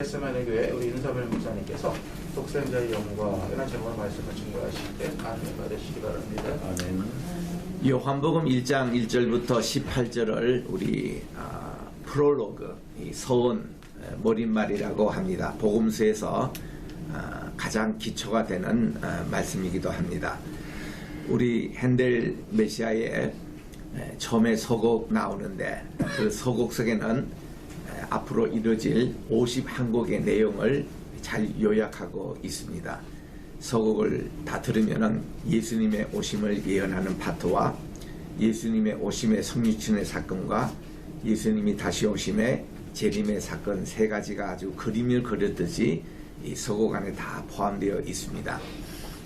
SMN의 교회 우리 윤사별 목사님께서 독생자의 영과 이런 제목의 말씀을 증거하실 때 안내 받으시기 바랍니다. 아멘. 요한복음 1장 1절부터 18절을 우리 프롤로그, 이 서원 머릿말이라고 합니다. 복음서에서 가장 기초가 되는 말씀이기도 합니다. 우리 핸델 메시아의 처음에 서곡 나오는데 그 서곡 속에는 앞으로 이루어질 51곡의 내용을 잘 요약하고 있습니다. 서곡을 다 들으면 예수님의 오심을 예언하는 파트와 예수님의 오심의 성육신의 사건과 예수님이 다시 오심의 재림의 사건 세 가지가 아주 그림을 그렸듯이 이 서곡 안에 다 포함되어 있습니다.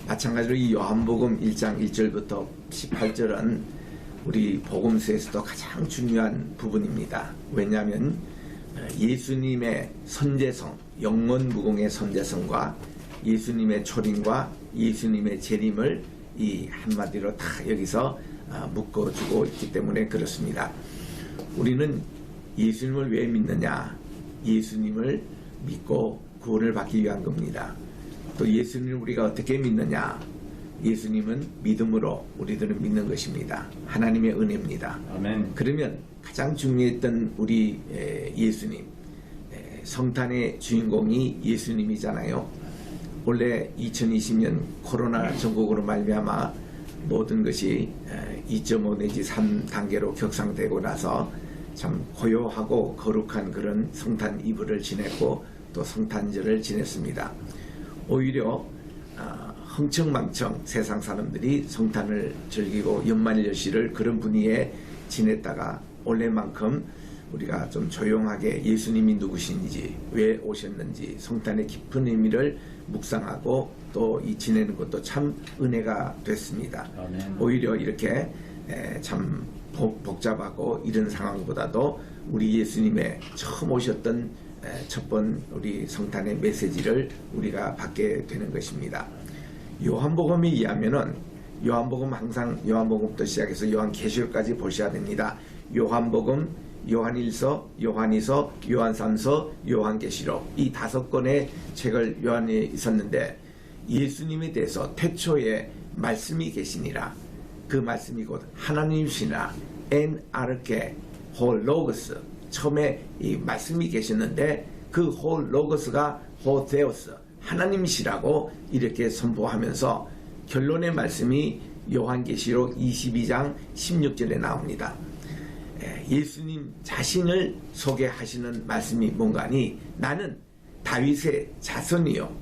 마찬가지로 이 요한복음 1장 1절부터 18절은 우리 복음서에서도 가장 중요한 부분입니다. 왜냐하면 예수님의 선제성, 영원무궁의 선제성과 예수님의 초림과 예수님의 재림을 이 한마디로 다 여기서 묶어주고 있기 때문에 그렇습니다. 우리는 예수님을 왜 믿느냐? 예수님을 믿고 구원을 받기 위한 겁니다. 또 예수님을 우리가 어떻게 믿느냐? 예수님은 믿음으로 우리들은 믿는 것입니다. 하나님의 은혜입니다. 아멘. 그러면 가장 중요했던 우리 예수님, 성탄의 주인공이 예수님이잖아요. 원래 2020년 코로나 전국으로 말미암아 모든 것이 2.5 내지 3단계로 격상되고 나서 참 고요하고 거룩한 그런 성탄 이브를 지냈고 또 성탄절을 지냈습니다. 오히려 흥청망청 세상 사람들이 성탄을 즐기고 연말연시를 그런 분위기에 지냈다가 올해만큼 우리가 좀 조용하게 예수님이 누구신지 왜 오셨는지 성탄의 깊은 의미를 묵상하고 또 이 지내는 것도 참 은혜가 됐습니다. 아멘. 오히려 이렇게 참 복잡하고 이런 상황보다도 우리 예수님의 처음 오셨던 첫 번 우리 성탄의 메시지를 우리가 받게 되는 것입니다. 요한복음에 의하면은 요한복음 항상 요한복음부터 시작해서 요한계시록까지 보셔야 됩니다. 요한복음, 요한일서, 요한이서, 요한삼서, 요한계시록 이 5권의 책을 요한이 있었는데 예수님에 대해서 태초에 말씀이 계시니라 그 말씀이 곧 하나님이시나 엔 아르케 홀 로고스 처음에 이 말씀이 계셨는데 그 홀 로고스가 호 데오스 하나님이시라고 이렇게 선포하면서 결론의 말씀이 요한계시록 22장 16절에 나옵니다. 예수님 자신을 소개하시는 말씀이 뭔가니 나는 다윗의 자손이요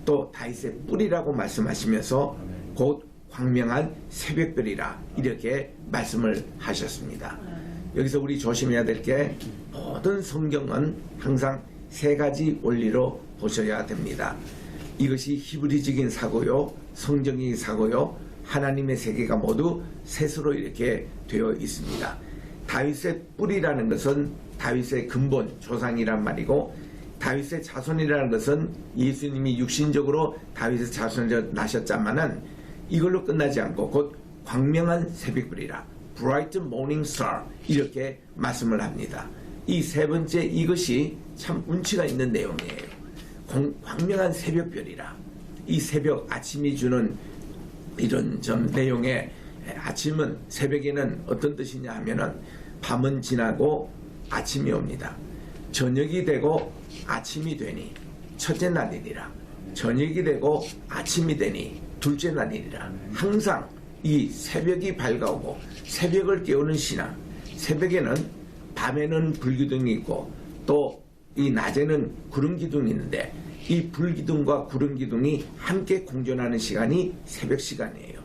또 다윗의 뿌리라고 말씀하시면서 곧 광명한 새벽별이라 이렇게 말씀을 하셨습니다. 여기서 우리 조심해야 될 게 모든 성경은 항상 세 가지 원리로 보셔야 됩니다. 이것이 히브리적인 사고요, 성경적인 사고요, 하나님의 세계가 모두 셋으로 이렇게 되어 있습니다. 다윗의 뿌리라는 것은 다윗의 근본, 조상이란 말이고 다윗의 자손이라는 것은 예수님이 육신적으로 다윗의 자손으로 나셨자마는 이걸로 끝나지 않고 곧 광명한 새벽별이라 Bright Morning Star 이렇게 말씀을 합니다. 이 세 번째 이것이 참 운치가 있는 내용이에요. 광명한 새벽별이라 이 새벽 아침이 주는 이런 좀 내용의 아침은 새벽에는 어떤 뜻이냐 하면은 밤은 지나고 아침이 옵니다. 저녁이 되고 아침이 되니 첫째 날이니라 저녁이 되고 아침이 되니 둘째 날이니라 항상 이 새벽이 밝아오고 새벽을 깨우는 신앙 새벽에는 밤에는 불기둥이 있고 또 이 낮에는 구름기둥이 있는데 이 불기둥과 구름기둥이 함께 공존하는 시간이 새벽 시간이에요.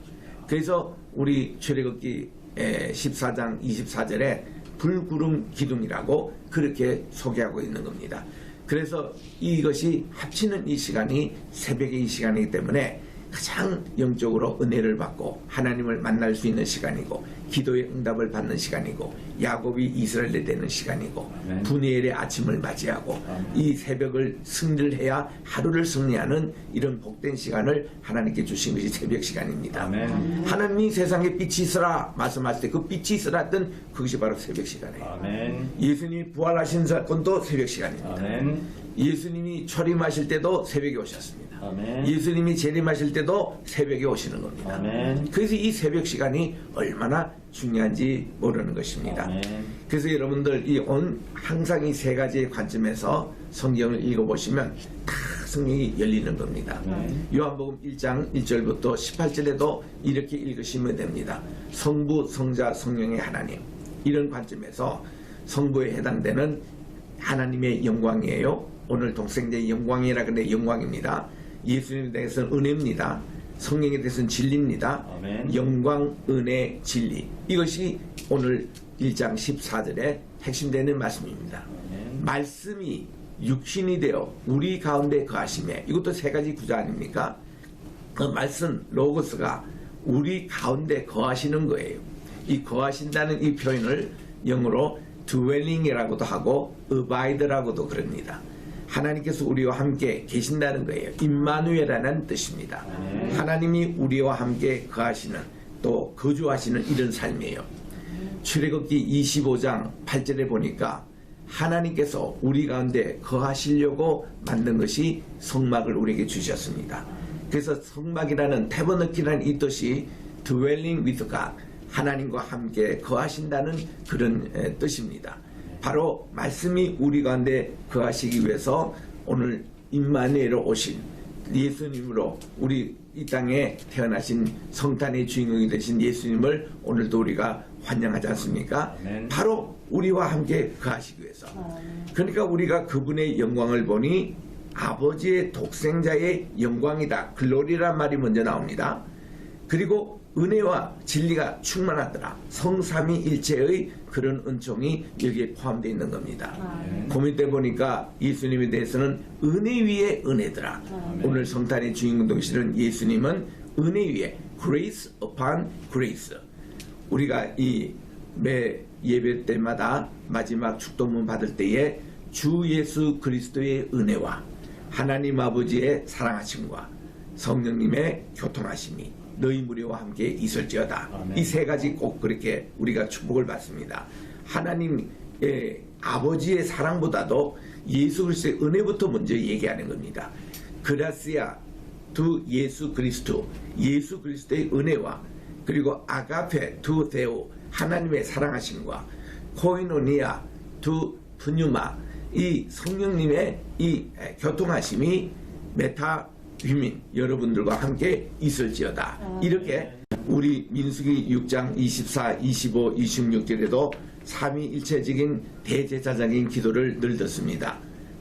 그래서 우리 출애굽기 14장 24절에 불구름기둥이라고 그렇게 소개하고 있는 겁니다. 그래서 이것이 합치는 이 시간이 새벽의 이 시간이기 때문에 가장 영적으로 은혜를 받고 하나님을 만날 수 있는 시간이고 기도의 응답을 받는 시간이고 야곱이 이스라엘에 되는 시간이고 아멘. 분이엘의 아침을 맞이하고 아멘. 이 새벽을 승리를 해야 하루를 승리하는 이런 복된 시간을 하나님께 주신 것이 새벽 시간입니다. 아멘. 하나님이 세상에 빛이 있으라 말씀하실 때 그 빛이 있으라 했던 그것이 바로 새벽 시간이에요. 아멘. 예수님이 부활하신 사건도 새벽 시간입니다. 아멘. 예수님이 초림하실 때도 새벽에 오셨습니다. 아멘. 예수님이 재림하실 때도 새벽에 오시는 겁니다. 아멘. 그래서 이 새벽 시간이 얼마나 중요한지 모르는 것입니다. 아멘. 그래서 여러분들 항상 이 세 가지의 관점에서 성경을 읽어보시면 다 성경이 열리는 겁니다. 요한복음 1장 1절부터 18절에도 이렇게 읽으시면 됩니다. 성부, 성자, 성령의 하나님, 이런 관점에서 성부에 해당되는 하나님의 영광이에요. 오늘 독생자의 영광이라 그래 영광입니다. 예수님에 대해서는 은혜입니다. 성령에 대해서는 진리입니다. 아멘. 영광, 은혜, 진리, 이것이 오늘 1장 14절에 핵심되는 말씀입니다. 아멘. 말씀이 육신이 되어 우리 가운데 거하심에, 이것도 세 가지 구조 아닙니까? 그 말씀 로고스가 우리 가운데 거하시는 거예요. 이 거하신다는 이 표현을 영어로 dwelling이라고도 하고 abide라고도 그럽니다. 하나님께서 우리와 함께 계신다는 거예요. 임마누엘이라는 뜻입니다. 하나님이 우리와 함께 거하시는, 또 거주하시는 이런 삶이에요. 출애굽기 25장 8절에 보니까 하나님께서 우리 가운데 거하시려고 만든 것이 성막을 우리에게 주셨습니다. 그래서 성막이라는 태버너키라는 이 뜻이 dwelling with God, 하나님과 함께 거하신다는 그런 뜻입니다. 바로 말씀이 우리 가운데 거하시기 위해서 오늘 임마누엘로 오신 예수님으로 우리 이 땅에 태어나신 성탄의 주인공이 되신 예수님을 오늘도 우리가 환영하지 않습니까? 아멘. 바로 우리와 함께 거하시기 위해서. 그러니까 우리가 그분의 영광을 보니 아버지의 독생자의 영광이다, 글로리란 말이 먼저 나옵니다. 그리고 은혜와 진리가 충만하더라, 성삼위일체의 그런 은총이 여기에 포함되어 있는 겁니다. 고민 때 보니까 예수님에 대해서는 은혜 위에 은혜더라. 오늘 성탄의 주인공 되시는 예수님은 은혜 위에, grace upon grace. 우리가 이 매 예배 때마다 마지막 축도문 받을 때에 주 예수 그리스도의 은혜와 하나님 아버지의 사랑하심과 성령님의 교통하심이 너희 무리와 함께 있을지어다. 아멘. 이 세 가지 꼭 그렇게 우리가 축복을 받습니다. 하나님의 아버지의 사랑보다도 예수 그리스도의 은혜부터 먼저 얘기하는 겁니다. 그라시아 두 예수 그리스도, 예수 그리스도의 은혜와, 그리고 아가페 두 데오, 하나님의 사랑하심과, 코이노니아 두 푸뉴마, 이 성령님의 이 교통하심이 메타 위민 여러분들과 함께 있을지어다. 이렇게 우리 민수기 6장 24, 25, 26절에도 삼위일체적인 대제사장인 기도를 늘 듣습니다.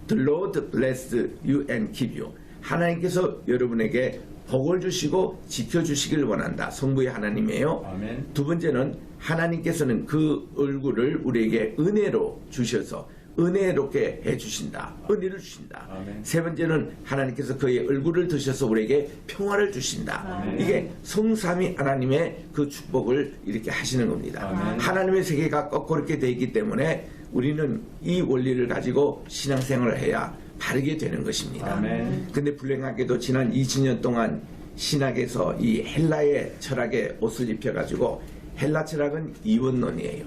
The Lord bless you and keep you. 하나님께서 여러분에게 복을 주시고 지켜주시길 원한다. 성부의 하나님이에요. 아멘. 두 번째는 하나님께서는 그 얼굴을 우리에게 은혜로 주셔서 은혜롭게 해주신다. 은혜를 주신다. 아멘. 세 번째는 하나님께서 그의 얼굴을 드셔서 우리에게 평화를 주신다. 아멘. 이게 성삼위 하나님의 그 축복을 이렇게 하시는 겁니다. 아멘. 하나님의 세계가 거꾸로 이렇게 되어 있기 때문에 우리는 이 원리를 가지고 신앙생활을 해야 바르게 되는 것입니다. 아멘. 근데 불행하게도 지난 20년 동안 신학에서 이 헬라의 철학에 옷을 입혀가지고, 헬라 철학은 이원론이에요.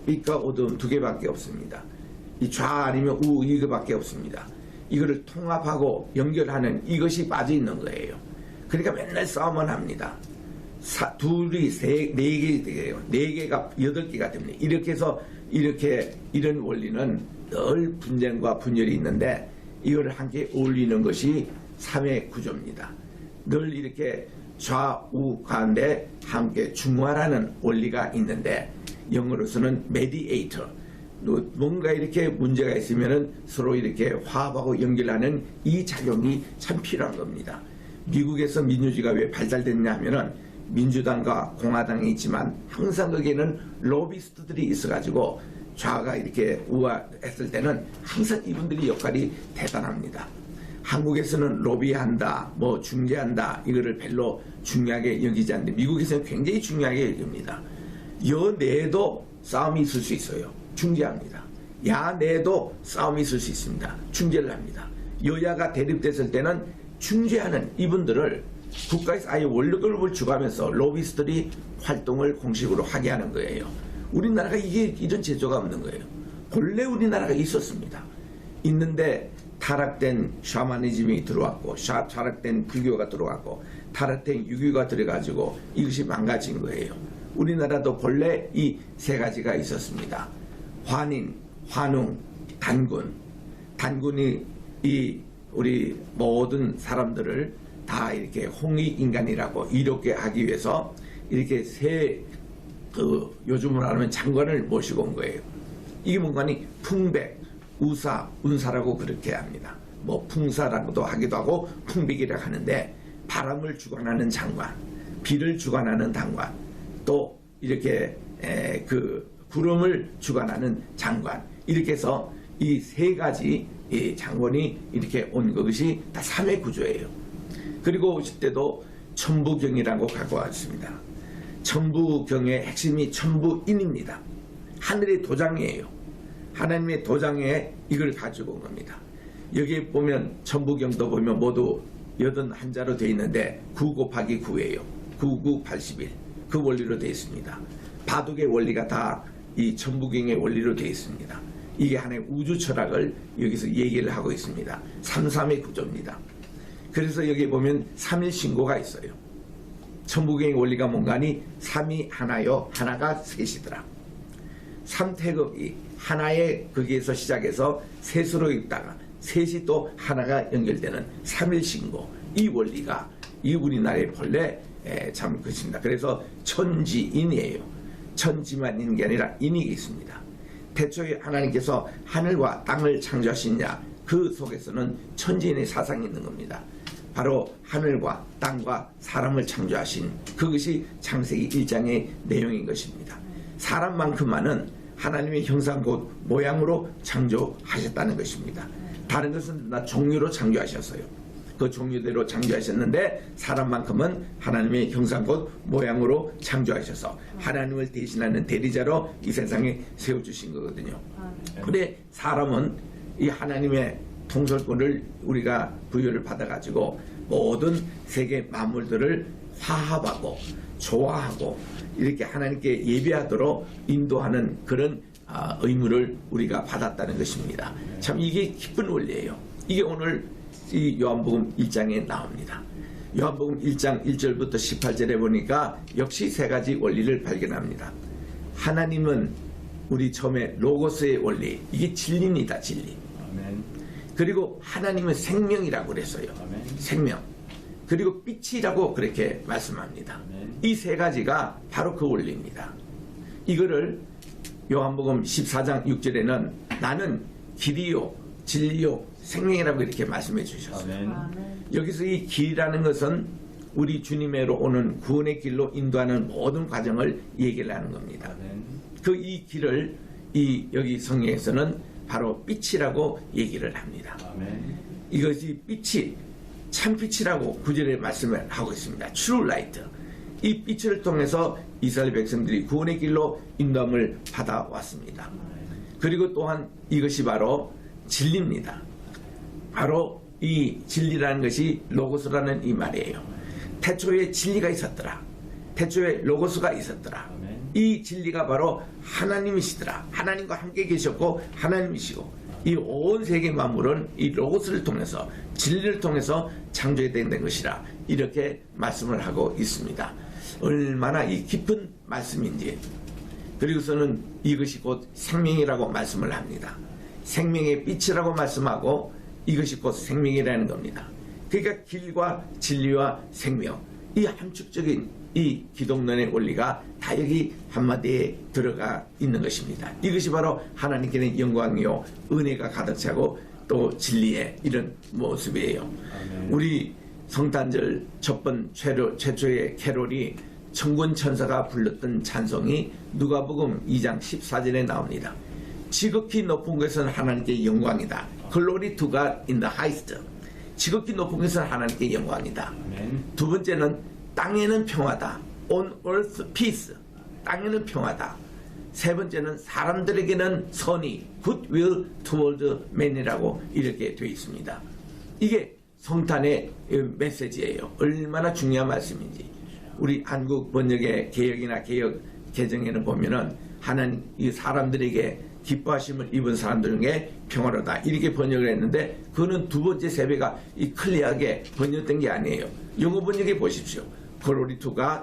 빛과 어두움 두 개밖에 없습니다. 이 좌 아니면 우, 이거밖에 없습니다. 이거를 통합하고 연결하는 이것이 빠져 있는 거예요. 그러니까 맨날 싸움을 합니다. 둘이 네 개 되게요. 네 개가 8개가 됩니다. 이렇게 해서 이런 원리는 늘 분쟁과 분열이 있는데, 이거를 함께 어울리는 것이 삼의 구조입니다. 늘 이렇게 좌우 가운데 함께 중화라는 원리가 있는데, 영어로서는 mediator. 뭔가 이렇게 문제가 있으면은 서로 이렇게 화합하고 연결하는 이 작용이 참 필요한 겁니다. 미국에서 민주주의가 왜 발달됐냐 하면은 민주당과 공화당이 있지만 항상 거기에는 로비스트들이 있어가지고 좌가 이렇게 우하했을 때는 항상 이분들이 역할이 대단합니다. 한국에서는 로비한다, 뭐 중재한다, 이거를 별로 중요하게 여기지 않는데 미국에서는 굉장히 중요하게 여깁니다. 여내에도 싸움이 있을 수 있어요. 중재합니다. 야내에도 싸움이 있을 수 있습니다. 중재를 합니다. 여야가 대립됐을 때는 중재하는 이분들을 국가에서 아예 월급을 주가면서 로비스트들이 활동을 공식으로 하게 하는 거예요. 우리나라가 이런 제도가 없는 거예요. 본래 우리나라가 있었습니다. 있는데 타락된 샤머니즘이 들어왔고 타락된 불교가 들어왔고 타락된 유교가 들어가지고 이것이 망가진 거예요. 우리나라도 본래 이 세 가지가 있었습니다. 환인, 환웅, 단군. 단군이 이 우리 모든 사람들을 다 이렇게 홍익인간이라고 이롭게 하기 위해서 이렇게 요즘으로 하면 장관을 모시고 온 거예요. 이게 뭔가니 풍백, 우사, 운사라고 그렇게 합니다. 뭐 풍사라고도 하기도 하고 풍백이라고 하는데 바람을 주관하는 장관, 비를 주관하는 장관, 또 이렇게 구름을 주관하는 장관, 이렇게 해서 이 세 가지 장관이 이렇게 온 것이 다 3회 구조예요. 그리고 오실 때도 천부경이라고 갖고 왔습니다. 천부경의 핵심이 천부인입니다. 하늘의 도장이에요. 하나님의 도장에 이걸 가지고 온 겁니다. 여기에 보면 천부경도 보면 모두 81자로 되어 있는데 9 곱하기 9예요. 9, 9, 81. 그 원리로 되어 있습니다. 바둑의 원리가 다 이 천부경의 원리로 되어 있습니다. 이게 하나의 우주 철학을 여기서 얘기를 하고 있습니다. 3-3의 구조입니다. 그래서 여기 보면 3일 신고가 있어요. 천부경의 원리가 뭔가니 3이 하나요, 하나가 셋이더라. 3태극이 하나의 거기에서 시작해서 셋으로 있다가 셋이 또 하나가 연결되는 3일 신고, 이 원리가 이 우리나라의 본래 참 것입니다. 그래서 천지인이에요. 천지만 있는 게 아니라 인이 있습니다. 태초에 하나님께서 하늘과 땅을 창조하시냐, 그 속에서는 천지인의 사상이 있는 겁니다. 바로 하늘과 땅과 사람을 창조하신 그것이 창세기 1장의 내용인 것입니다. 사람만큼만은 하나님의 형상 곧 모양으로 창조하셨다는 것입니다. 다른 것은 다 종류로 창조하셨어요. 그 종류대로 창조하셨는데 사람만큼은 하나님의 형상 곧 모양으로 창조하셔서 하나님을 대신하는 대리자로 이 세상에 세워주신 거거든요. 근데 사람은 이 하나님의 통솔권을 우리가 부여를 받아가지고 모든 세계 만물들을 화합하고 조화하고 이렇게 하나님께 예배하도록 인도하는 그런 의무를 우리가 받았다는 것입니다. 참 이게 기쁜 원리예요. 이게 오늘 이 요한복음 1장에 나옵니다. 요한복음 1장 1절부터 18절에 보니까 역시 세 가지 원리를 발견합니다. 하나님은 우리 처음에 로고스의 원리, 이게 진리입니다. 진리. 아멘. 그리고 하나님은 생명이라고 그랬어요. 아멘. 생명. 그리고 빛이라고 그렇게 말씀합니다. 이 세 가지가 바로 그 원리입니다. 이거를 요한복음 14장 6절에는 나는 길이요 진리요 생명이라고 이렇게 말씀해 주셨어요. 아멘. 여기서 이 길이라는 것은 우리 주님의로 오는 구원의 길로 인도하는 모든 과정을 얘기를 하는 겁니다. 아멘. 그 이 길을 여기 성경에서는 바로 빛이라고 얘기를 합니다. 아멘. 이것이 빛이 참빛이라고 9절에 말씀을 하고 있습니다. True Light. 이 빛을 통해서 이스라엘 백성들이 구원의 길로 인도함을 받아왔습니다. 그리고 또한 이것이 바로 진리입니다. 바로 이 진리라는 것이 로고스라는 이 말이에요. 태초에 진리가 있었더라. 태초에 로고스가 있었더라. 아멘. 이 진리가 바로 하나님이시더라. 하나님과 함께 계셨고 하나님이시고 이 온 세계 만물은 이 로고스를 통해서 진리를 통해서 창조된 것이라 이렇게 말씀을 하고 있습니다. 얼마나 이 깊은 말씀인지. 그리고서는 이것이 곧 생명이라고 말씀을 합니다. 생명의 빛이라고 말씀하고 이것이 곧 생명이라는 겁니다. 그러니까 길과 진리와 생명, 이 함축적인 이 기독론의 원리가 다 여기 한마디에 들어가 있는 것입니다. 이것이 바로 하나님께는 영광이요 은혜가 가득 차고 또 진리의 이런 모습이에요. 아멘. 우리 성탄절 첫번 최초의 캐롤이 천군 천사가 불렀던 찬송이 누가복음 2장 14절에 나옵니다. 지극히 높은 것은 하나님께 영광이다. Glory to God in the highest. 지극히 높은 것은 하나님께 영광이다. 아멘. 두 번째는 땅에는 평화다. On earth peace. 땅에는 평화다. 세 번째는 사람들에게는 선이 goodwill toward men이라고 이렇게 되어 있습니다. 이게 성탄의 메시지예요. 얼마나 중요한 말씀인지. 우리 한국 번역의 개혁이나 개혁 개정에는 보면은 하나님 이 사람들에게 기뻐하심을 입은 사람들 중에 평화로다 이렇게 번역을 했는데 그거는 두 번째 세배가 이 클리어하게 번역된 게 아니에요. 영어 번역에 보십시오. Glory to God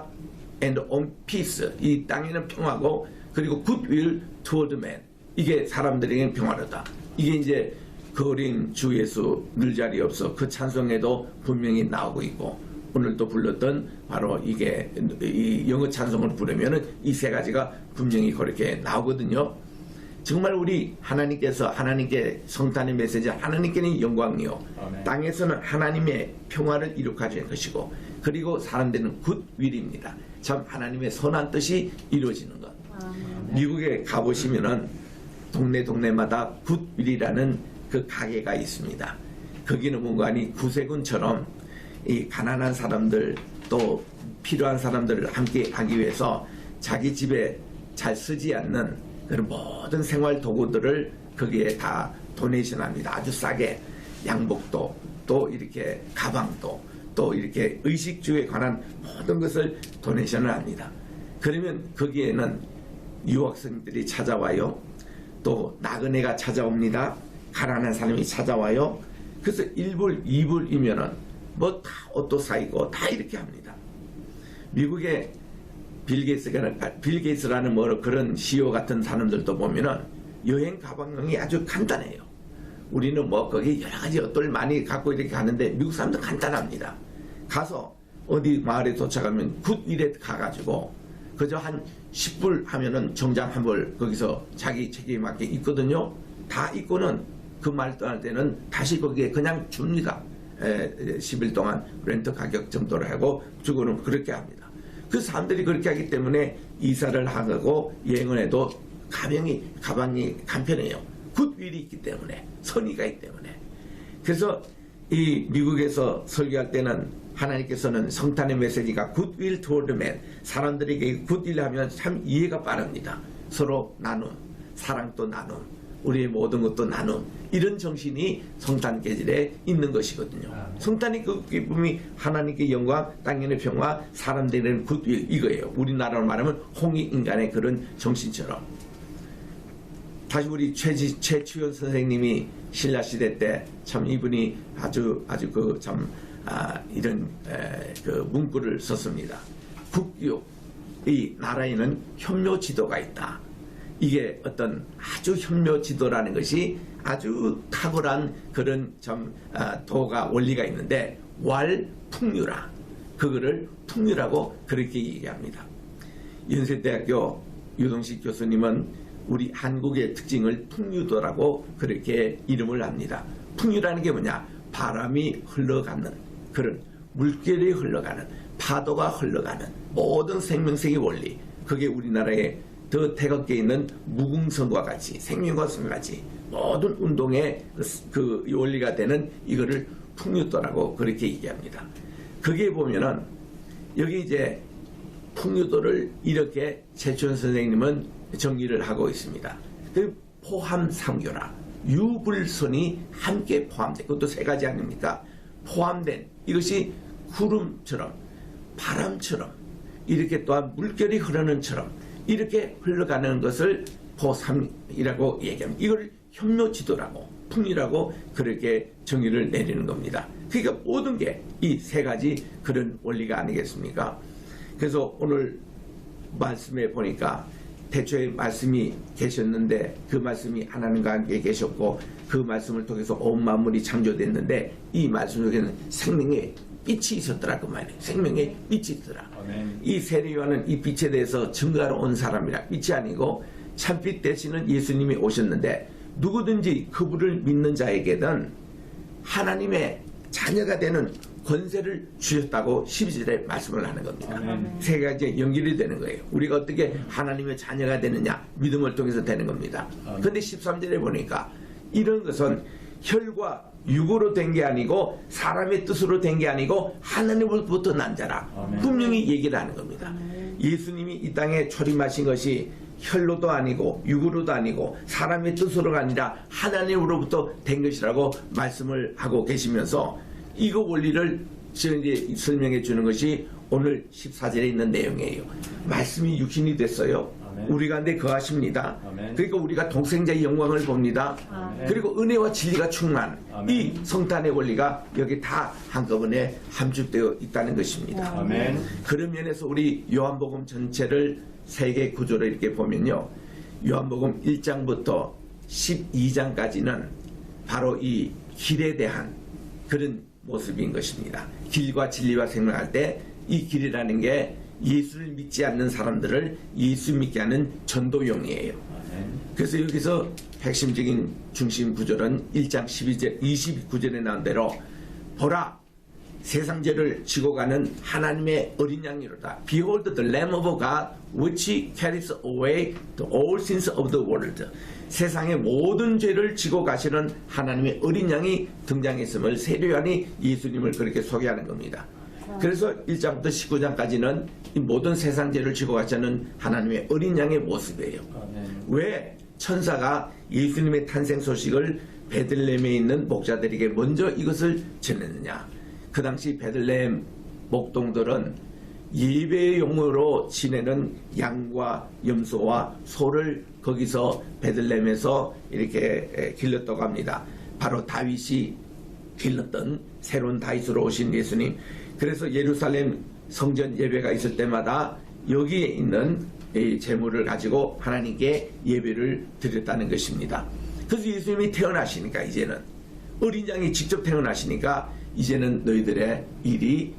and on peace. 이 땅에는 평화고 그리고 goodwill toward man. 이게 사람들에게는 평화로다. 이게 이제 거린 주 예수 늘 자리 없어 그 찬송에도 분명히 나오고 있고 오늘도 불렀던 바로 이게 이 영어 찬송을 부르면은 이 세 가지가 분명히 그렇게 나오거든요. 정말 우리 하나님께 성탄의 메시지 하나님께는 영광이요 아멘. 땅에서는 하나님의 평화를 이룩하실 것이고 그리고 사람들은 굿윌입니다. 참 하나님의 선한 뜻이 이루어지는 것. 미국에 가보시면은 동네마다 굿윌이라는 그 가게가 있습니다. 거기는 뭔가 아니 구세군처럼 이 가난한 사람들 또 필요한 사람들을 함께 하기 위해서 자기 집에 잘 쓰지 않는 그런 모든 생활 도구들을 거기에 다 도네이션 합니다. 아주 싸게 양복도 또 이렇게 가방도 또 이렇게 의식주에 관한 모든 것을 도네이션을 합니다. 그러면 거기에는 유학생들이 찾아와요. 또 나그네가 찾아옵니다. 가난한 사람이 찾아와요. 그래서 1불, 2불이면은 뭐 다 옷도 사이고 다 이렇게 합니다. 미국의 빌 게이츠라는 뭐 그런 CEO 같은 사람들도 보면은 여행 가방용이 아주 간단해요. 우리는 뭐 거기 여러 가지 옷들 많이 갖고 이렇게 가는데 미국 사람들 간단합니다. 가서 어디 마을에 도착하면 굿윌에 가가지고 그저 한 10불 하면은 정장 한 벌 거기서 자기 책임에 맞게 입거든요. 다 입고는 그 말 떠날 때는 다시 거기에 그냥 줍니다. 10일 동안 렌트 가격 정도를 하고 주고는 그렇게 합니다. 그 사람들이 그렇게 하기 때문에 이사를 하고 여행을 해도 가방이 간편해요. 굿윌이 있기 때문에 선의가 있기 때문에. 그래서 이 미국에서 설교할 때는 하나님께서는 성탄의 메시지가 굿윌 toward man 사람들에게 굿윌 하면 참 이해가 빠릅니다. 서로 나눔, 사랑도 나눔, 우리의 모든 것도 나눔 이런 정신이 성탄 계절에 있는 것이거든요. 성탄의 그 기쁨이 하나님께 영광, 땅에는 평화, 사람들에는 굿윌 이거예요. 우리나라로 말하면 홍익인간의 그런 정신처럼. 다시 우리 최치원 선생님이 신라 시대 때 참 이분이 아주 그 참 이런 그 문구를 썼습니다. 국교 이 나라에는 협력 지도가 있다. 이게 어떤 아주 협력 지도라는 것이 아주 탁월한 그런 좀 도가 원리가 있는데 왈풍류라 그거를 풍류라고 그렇게 얘기합니다. 연세대학교 유동식 교수님은 우리 한국의 특징을 풍류도라고 그렇게 이름을 합니다. 풍류라는 게 뭐냐? 바람이 흘러가는 그런 물결이 흘러가는 파도가 흘러가는 모든 생명세계 원리 그게 우리나라에 더 태극기에 있는 무궁성과 같이 생명과 성과 같이 모든 운동의 그 원리가 되는 이거를 풍류도라고 그렇게 얘기합니다. 거기에 보면은 여기 이제 풍류도를 이렇게 최치원 선생님은 정리를 하고 있습니다. 그 포함상교라 유불선이 함께 포함된 그것도 세 가지 아닙니까? 포함된 이것이 구름처럼 바람처럼 이렇게 또한 물결이 흐르는처럼 이렇게 흘러가는 것을 포삼이라고 얘기합니다. 이걸 협력지도라고 풍이라고 그렇게 정의를 내리는 겁니다. 그러니까 모든 게 이 세 가지 그런 원리가 아니겠습니까? 그래서 오늘 말씀에 보니까 태초에 말씀이 계셨는데 그 말씀이 하나님과 함께 계셨고 그 말씀을 통해서 온 만물이 창조됐는데 이 말씀 속에는 생명의 빛이 있었더라 그 말이에요. 생명의 빛이 있더라. 아멘. 이 세례요한은 이 빛에 대해서 증거하러 온 사람이라 빛이 아니고 참빛 대신은 예수님이 오셨는데 누구든지 그분을 믿는 자에게는 하나님의 자녀가 되는 권세를 주셨다고 12절에 말씀을 하는 겁니다. 아멘. 세 가지 연결이 되는 거예요. 우리가 어떻게 하나님의 자녀가 되느냐 믿음을 통해서 되는 겁니다. 그런데 13절에 보니까 이런 것은 혈과 육으로 된 게 아니고 사람의 뜻으로 된 게 아니고 하나님으로부터 난 자라. 아멘. 분명히 얘기를 하는 겁니다. 예수님이 이 땅에 초림하신 것이 혈로도 아니고 육으로도 아니고 사람의 뜻으로가 아니라 하나님으로부터 된 것이라고 말씀을 하고 계시면서 이거 원리를 이제 설명해 주는 것이 오늘 14절에 있는 내용이에요. 말씀이 육신이 됐어요. 아멘. 우리 가운데 거하십니다. 아멘. 그러니까 우리가 동생자의 영광을 봅니다. 아멘. 그리고 은혜와 진리가 충만 아멘. 이 성탄의 원리가 여기 다 한꺼번에 함축되어 있다는 것입니다. 아멘. 그런 면에서 우리 요한복음 전체를 세 개 구조로 이렇게 보면요, 요한복음 1장부터 12장까지는 바로 이 길에 대한 그런 모습인 것입니다. 길과 진리와 생명할 때 이 길이라는 게 예수를 믿지 않는 사람들을 예수 믿게 하는 전도용이에요. 아멘. 그래서 여기서 핵심적인 중심 구절은 1장 29절에 나온 대로 보라, 세상 죄를 지고 가는 하나님의 어린 양이로다. Behold the Lamb of God which carries away the all sins of the world. 세상의 모든 죄를 지고 가시는 하나님의 어린 양이 등장했음을 세례요한이 예수님을 그렇게 소개하는 겁니다. 그래서 1장부터 19장까지는 이 모든 세상 죄를 지고 가시는 하나님의 어린 양의 모습이에요. 아멘. 왜 천사가 예수님의 탄생 소식을 베들레헴에 있는 목자들에게 먼저 이것을 전했느냐? 그 당시 베들레헴 목동들은 예배용으로 지내는 양과 염소와 소를 거기서 베들레헴에서 이렇게 길렀다고 합니다. 바로 다윗이 길렀던 새로운 다윗으로 오신 예수님. 그래서 예루살렘 성전 예배가 있을 때마다 여기에 있는 이 제물을 가지고 하나님께 예배를 드렸다는 것입니다. 그래서 예수님이 태어나시니까 이제는 어린 양이 직접 태어나시니까 이제는 너희들의 일이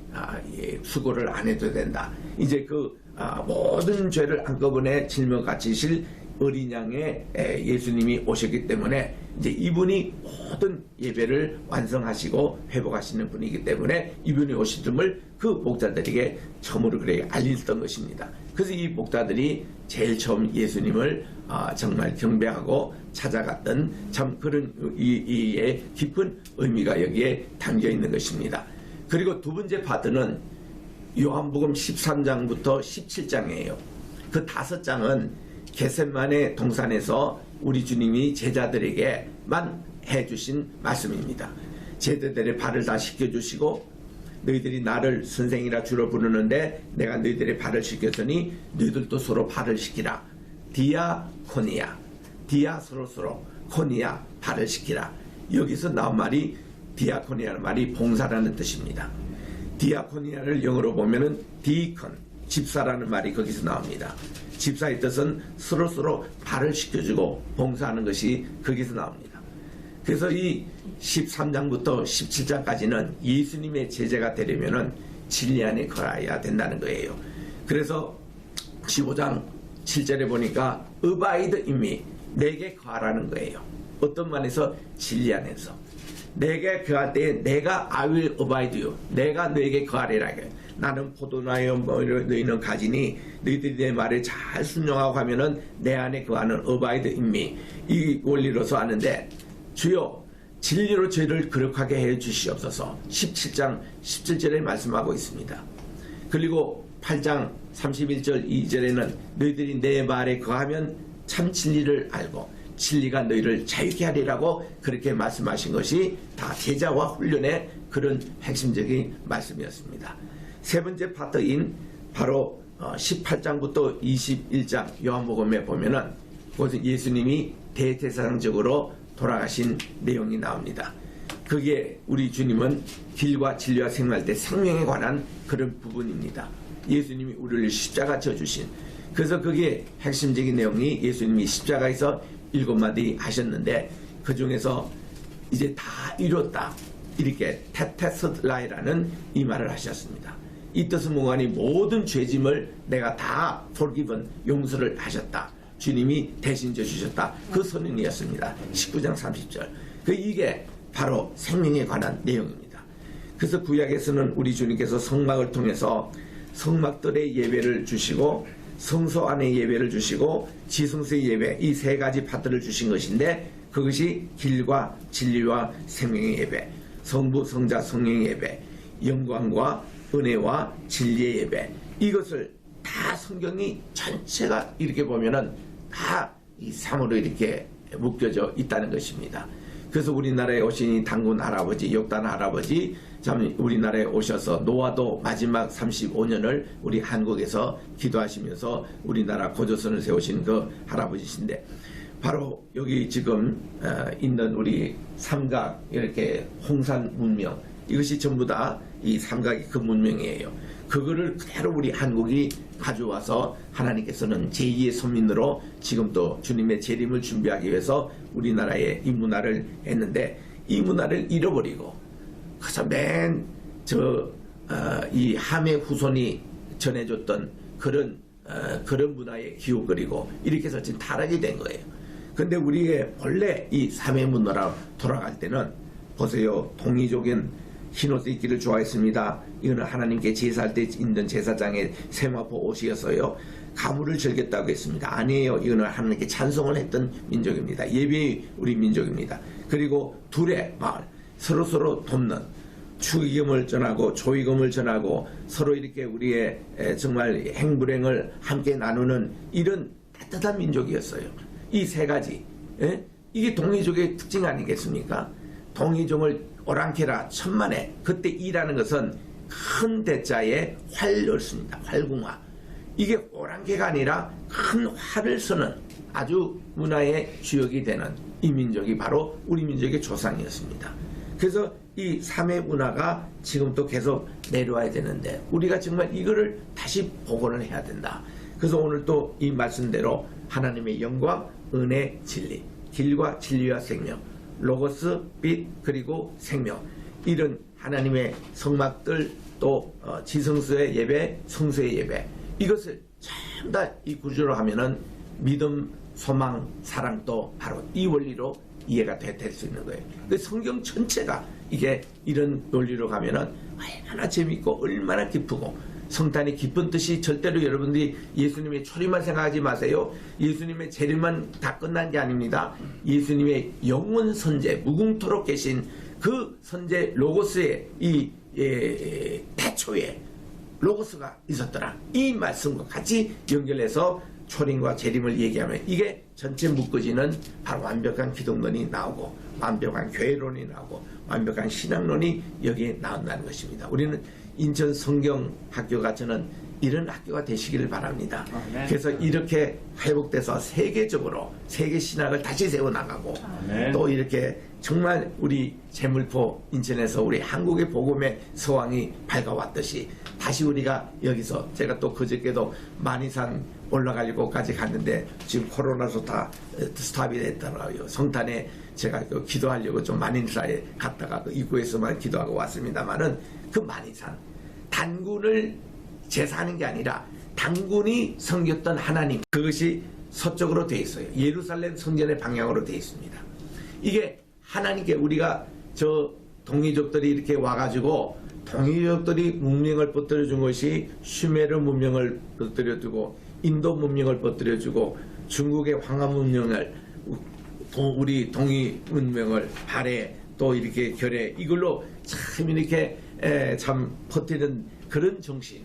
수고를 안 해도 된다. 이제 그 모든 죄를 한꺼번에 짊어가지실 어린 양의 예수님이 오셨기 때문에 이제 이분이 모든 예배를 완성하시고 회복하시는 분이기 때문에 이분이 오시음을 그 목자들에게 처음으로 그렇게 알렸던 것입니다. 그래서 이 목자들이 제일 처음 예수님을 정말 경배하고 찾아갔던 참 그런 이의 깊은 의미가 여기에 담겨 있는 것입니다. 그리고 두 번째 파트는 요한복음 13장부터 17장이에요. 그 5장은 겟세마네 동산에서 우리 주님이 제자들에게만 해주신 말씀입니다. 제자들의 발을 다 씻겨주시고 너희들이 나를 선생이라 주로 부르는데 내가 너희들의 발을 씻겼으니 너희들도 서로 발을 씻기라. 디아코니아, 디아 서로 코니아 발을 씻기라. 여기서 나온 말이 디아코니아라는 말이 봉사라는 뜻입니다. 디아코니아를 영어로 보면은 디컨, 집사라는 말이 거기서 나옵니다. 집사의 뜻은 서로 발을 씻겨주고 봉사하는 것이 거기서 나옵니다. 그래서 이 13장부터 17장까지는 예수님의 제자가 되려면은 진리 안에 거하여야 된다는 거예요. 그래서 15장 7절에 보니까 abide in me, 내게 거하라는 거예요. 어떤 면에서 진리 안에서 내게 거할 때 내가 I will abide you, 내가 너에게 거하리라. 나는 포도나요 너희는 가지니 너희들이 내 말을 잘 순종하고 하면은 내 안에 거하는 abide in me, 이 원리로서 아는데 주여 진리로 저희를 거룩하게 해 주시옵소서. 17장 17절에 말씀하고 있습니다. 그리고 8장 31절 2절에는 너희들이 내 말에 거하면 참 진리를 알고 진리가 너희를 자유케 하리라고 그렇게 말씀하신 것이 다 제자와 훈련의 그런 핵심적인 말씀이었습니다. 세 번째 파트인 바로 18장부터 21장 요한복음에 보면은 그것은 예수님이 대제사장적으로 돌아가신 내용이 나옵니다. 그게 우리 주님은 길과 진리와 생명할 때 생명에 관한 그런 부분입니다. 예수님이 우리를 십자가 져주신, 그래서 그게 핵심적인 내용이 예수님이 십자가에서 7마디 하셨는데 그 중에서 이제 다 이뤘다 이렇게 테테스라이라는 이 말을 하셨습니다. 이 뜻은 뭐하니 모든 죄짐을 내가 다 forgiven, 용서를 하셨다. 주님이 대신 져주셨다. 그 선언이었습니다. 19장 30절. 이게 바로 생명에 관한 내용입니다. 그래서 구약에서는 우리 주님께서 성막을 통해서 성막들의 예배를 주시고 성소 안의 예배를 주시고 지성소의 예배, 이 세 가지 파트를 주신 것인데 그것이 길과 진리와 생명의 예배, 성부, 성자, 성령의 예배, 영광과 은혜와 진리의 예배, 이것을 다 성경이 전체가 이렇게 보면은 다 이 3으로 이렇게 묶여져 있다는 것입니다. 그래서 우리나라에 오신 이 단군 할아버지, 욕단 할아버지 참 우리나라에 오셔서 노화도 마지막 35년을 우리 한국에서 기도하시면서 우리나라 고조선을 세우신 그 할아버지신데, 바로 여기 지금 있는 우리 삼각 이렇게 홍산 문명, 이것이 전부 다 이 삼각이 그 문명이에요. 그거를 그대로 우리 한국이 가져와서 하나님께서는 제2의 선민으로 지금 또 주님의 재림을 준비하기 위해서 우리나라에 이 문화를 했는데, 이 문화를 잃어버리고 그래서 이 함의 후손이 전해줬던 그런 문화에 기웃거리고 이렇게 해서 지금 타락이 된 거예요. 근데 우리의 원래 이 삼의 문화로 돌아갈 때는 보세요. 동이족인 흰옷 입기를 좋아했습니다. 이거는 하나님께 제사할 때 있는 제사장의 세마포 옷이었어요. 가물을 즐겼다고 했습니다. 아니에요. 이거는 하나님께 찬송을 했던 민족입니다. 예배의 우리 민족입니다. 그리고 둘의 마을, 서로 돕는, 축의금을 전하고 조의금을 전하고 서로 이렇게 우리의 정말 행불행을 함께 나누는 이런 따뜻한 민족이었어요. 이 세 가지, 이게 동이족의 특징 아니겠습니까? 동이족을 오랑캐라 천만에, 그때 이라는 것은 큰 대자에 활을 씁니다. 활궁화. 이게 오랑캐가 아니라 큰 활을 쓰는 아주 문화의 주역이 되는 이 민족이 바로 우리 민족의 조상이었습니다. 그래서 이 삼의 문화가 지금 또 계속 내려와야 되는데 우리가 정말 이거를 다시 복원을 해야 된다. 그래서 오늘 또 이 말씀대로 하나님의 영광, 은혜, 진리, 길과 진리와 생명, 로고스, 빛, 그리고 생명, 이런 하나님의 성막들, 또 지성소의 예배, 성소의 예배, 이것을 전부 다 이 구조로 하면은 믿음, 소망, 사랑도 바로 이 원리로 이해가 될 수 있는 거예요. 그 성경 전체가 이게 이런 논리로 가면은 얼마나 재밌고 얼마나 기쁘고, 성탄의 기쁜 뜻이 절대로 여러분들이 예수님의 초림만 생각하지 마세요. 예수님의 재림만 다 끝난 게 아닙니다. 예수님의 영원 선제, 무궁토록 계신 그 선제 로고스의 이 태초에 로고스가 있었더라. 이 말씀과 같이 연결해서 초림과 재림을 얘기하면 이게 전체 묶어지는 바로 완벽한 기독론이 나오고, 완벽한 교회론이 나오고, 완벽한 신학론이 여기에 나온다는 것입니다. 우리는 인천 성경학교가 저는 이런 학교가 되시기를 바랍니다. 그래서 이렇게 회복돼서 세계적으로 세계 신학을 다시 세워나가고, 또 이렇게 정말 우리 제물포 인천에서 우리 한국의 복음의 서왕이 밝아왔듯이 다시 우리가 여기서, 제가 또 그저께도 만이산 올라가려고까지 갔는데 지금 코로나로 다 스탑이 됐더라고요. 성탄에 제가 기도하려고 좀 만인사에 갔다가 그 입구에서만 기도하고 왔습니다만은, 그 만인산 단군을 제사하는 게 아니라 단군이 섬겼던 하나님, 그것이 서쪽으로 되어 있어요. 예루살렘 성전의 방향으로 되어 있습니다. 이게 하나님께 우리가 저 동이족들이 이렇게 와가지고 동이족들이 문명을 퍼뜨려 준 것이 슈메르 문명을 퍼뜨려 주고, 인도 문명을 퍼뜨려 주고, 중국의 황하 문명을, 우리 동이 문명을 발해, 또 이렇게 결해, 이걸로 참 이렇게 참 퍼뜨리는 그런 정신,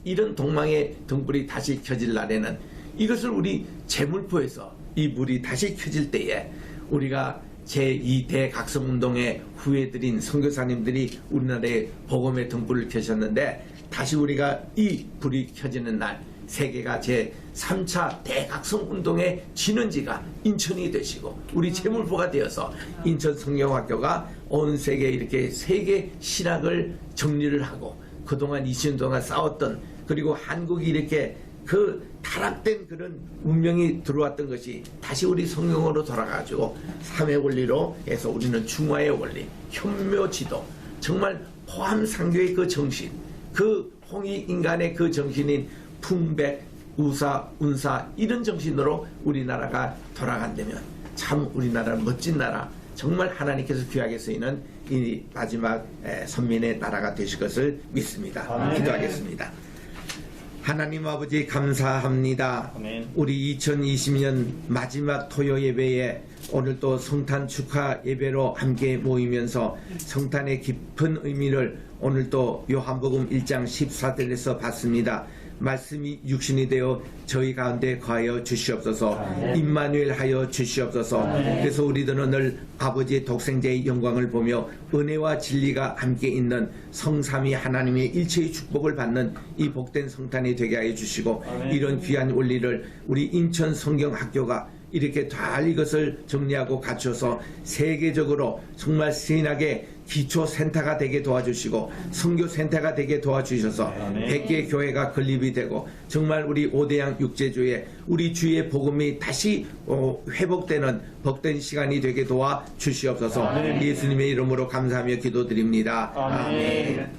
이런 동망의 등불이 다시 켜질 날에는 이것을 우리 제물포에서 이 불이 다시 켜질 때에 우리가 제2대 각성운동의 후예들인 선교사님들이 우리나라에 복음의 등불을 켜셨는데, 다시 우리가 이 불이 켜지는 날 세계가 제3차 대각성운동의 진원지가 인천이 되시고 우리 제물포가 되어서 인천 성경학교가 온 세계에 이렇게 세계 신학을 정리를 하고, 그동안 20년 동안 싸웠던, 그리고 한국이 이렇게 그 타락된 그런 운명이 들어왔던 것이 다시 우리 성경으로 돌아가지고 삼의 원리로 해서 우리는 중화의 원리, 현묘지도, 정말 포함상교의 그 정신, 그 홍익인간의 그 정신인 풍백, 우사, 운사, 이런 정신으로 우리나라가 돌아간다면 참 우리나라는 멋진 나라, 정말 하나님께서 귀하게 쓰이는 이 마지막 선민의 나라가 되실 것을 믿습니다. 아멘. 기도하겠습니다. 하나님 아버지 감사합니다. 아멘. 우리 2020년 마지막 토요 예배에 오늘 또 성탄 축하 예배로 함께 모이면서 성탄의 깊은 의미를 오늘 또 요한복음 1장 14절에서 봤습니다. 말씀이 육신이 되어 저희 가운데 거하여 주시옵소서. 임마누엘 하여 주시옵소서. 그래서 우리들은 늘 아버지의 독생자의 영광을 보며 은혜와 진리가 함께 있는 성삼위 하나님의 일체의 축복을 받는 이 복된 성탄이 되게 하여 주시고, 이런 귀한 원리를 우리 인천 성경학교가 이렇게 잘 이것을 정리하고 갖춰서 세계적으로 정말 신학의 기초센터가 되게 도와주시고 선교센터가 되게 도와주셔서 100개 교회가 건립이 되고 정말 우리 오대양 육제주에 우리 주의 복음이 다시 회복되는 복된 시간이 되게 도와주시옵소서. 예수님의 이름으로 감사하며 기도드립니다. 아멘.